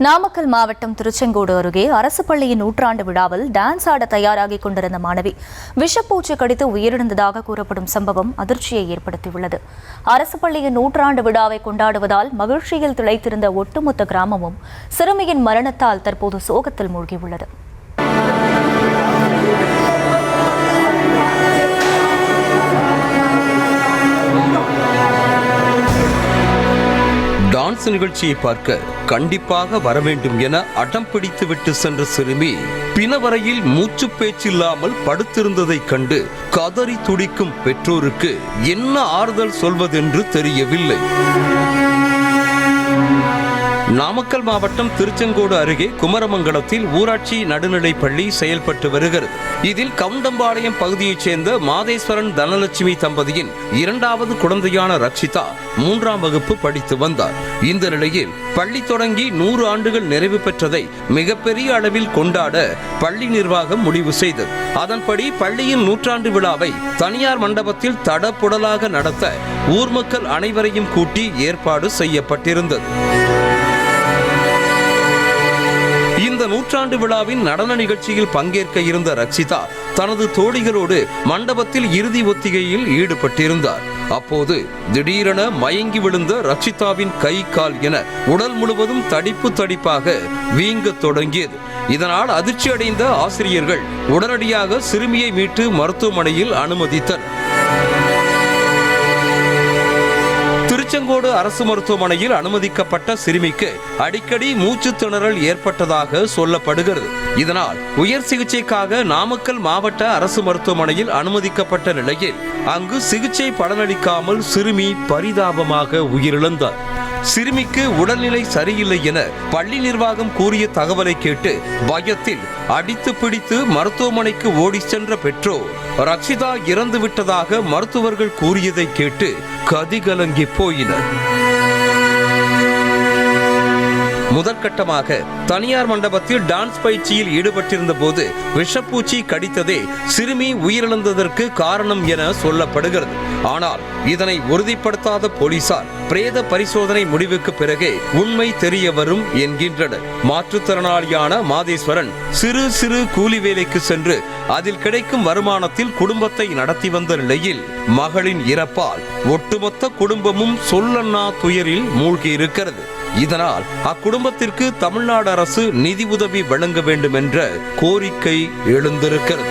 நாமக்கல் மாவட்டம் திருச்செங்கோடு அருகே அரசு பள்ளியின் நூற்றாண்டு விழாவில் டான்ஸ் ஆட தயாராகி கொண்டிருந்த மாணவி விஷப்பூச்சி கடித்து உயிரிழந்ததாக கூறப்படும் சம்பவம் அதிர்ச்சியை ஏற்படுத்தியுள்ளது. அரசு பள்ளியின் நூற்றாண்டு விழாவை கொண்டாடுவதால் மகிழ்ச்சியில் திளைத்திருந்த ஒட்டுமொத்த கிராமமும் சிறுமியின் மரணத்தால் தற்போது சோகத்தில் மூழ்கியுள்ளது. டான்ஸ் நிகழ்ச்சியை பார்க்க கண்டிப்பாக வர வேண்டும் என அடம் பிடித்து விட்டு சென்ற சிறுமி பிணவரையில் மூச்சு பேச்சில்லாமல் படுத்திருந்ததை கண்டு கதறி துடிக்கும் பெற்றோருக்கு என்ன ஆறுதல் சொல்வதென்று தெரியவில்லை. நாமக்கல் மாவட்டம் திருச்செங்கோடு அருகே குமரமங்கலத்தில் ஊராட்சி நடுநிலைப் பள்ளி செயல்பட்டு வருகிறது. இதில் கவுண்டம்பாளையம் பகுதியைச் சேர்ந்த மாதேஸ்வரன் தனலட்சுமி தம்பதியின் இரண்டாவது குழந்தையான ரக்ஷிதா 3ஆம் வகுப்பு படித்து வந்தார். இந்த நிலையில் பள்ளி தொடங்கி 100 ஆண்டுகள் நிறைவு பெற்றதை மிகப்பெரிய அளவில் கொண்டாட பள்ளி நிர்வாகம் முடிவு செய்தது. அதன்படி பள்ளியின் நூற்றாண்டு விழாவை தனியார் மண்டபத்தில் தடபுடலாக நடத்த ஊர் மக்கள் அனைவரையும் கூட்டி ஏற்பாடு செய்யப்பட்டிருந்தது. இந்த நூற்றாண்டு விழாவின் நடன நிகழ்ச்சியில் பங்கேற்க இருந்த ரக்ஷிதா தனது தோழிகளோடு மண்டபத்தில் இறுதி ஒத்திகையில் ஈடுபட்டிருந்தார். அப்போது திடீரென மயங்கி விழுந்த ரக்ஷிதாவின் கை கால் என உடல் முழுவதும் தடிப்பாக வீங்கத் தொடங்கியது. இதனால் அதிர்ச்சி அடைந்த ஆசிரியர்கள் உடனடியாக சிறுமியை மீட்டு மருத்துவமனையில் அனுமதித்தனர். திருச்செங்கோடு அரசு மருத்துவமனையில் அனுமதிக்கப்பட்ட சிறுமிக்கு அடிக்கடி மூச்சு திணறல் ஏற்பட்டதாக சொல்லப்படுகிறது. இதனால் உயர் சிகிச்சைக்காக நாமக்கல் மாவட்ட அரசு மருத்துவமனையில் அனுமதிக்கப்பட்ட நிலையில் அங்கு சிகிச்சை பலனளிக்காமல் சிறுமி பரிதாபமாக உயிரிழந்தார். சிறுமிக்கு உடல்நிலை சரியில்லை என பள்ளி நிர்வாகம் கூறிய தகவலை கேட்டு பயத்தில் அடித்து பிடித்து மருத்துவமனைக்கு ஓடி சென்ற பெற்றோர் ரக்ஷிதா இறந்து விட்டதாக மருத்துவர்கள் கூறியதை கேட்டு கதிகலங்கி போயினர். முதற்கட்டமாக தனியார் மண்டபத்தில் டான்ஸ் பயிற்சியில் ஈடுபட்டிருந்த போது விஷப்பூச்சி கடித்ததே சிறுமி உயிரிழந்ததற்கு காரணம் என சொல்லப்படுகிறது. ஆனால் இதனை உறுதிப்படுத்தாத போலீசார் பிரேத பரிசோதனை முடிவுக்கு பிறகே உண்மை தெரிய வரும் என்கின்றனர். மாற்றுத்திறனாளியான மாதேஸ்வரன் சிறு கூலி வேலைக்கு சென்று அதில் கிடைக்கும் வருமானத்தில் குடும்பத்தை நடத்தி வந்த நிலையில் மகளின் இறப்பால் ஒட்டுமொத்த குடும்பமும் சொல்லன்னா துயரில் மூழ்கி இருக்கிறது. இதனால் அக்குடும்பத்திற்கு தமிழ்நாடு அரசு நிதி உதவி வழங்க வேண்டும் என்ற கோரிக்கை எழுந்திருக்கிறது.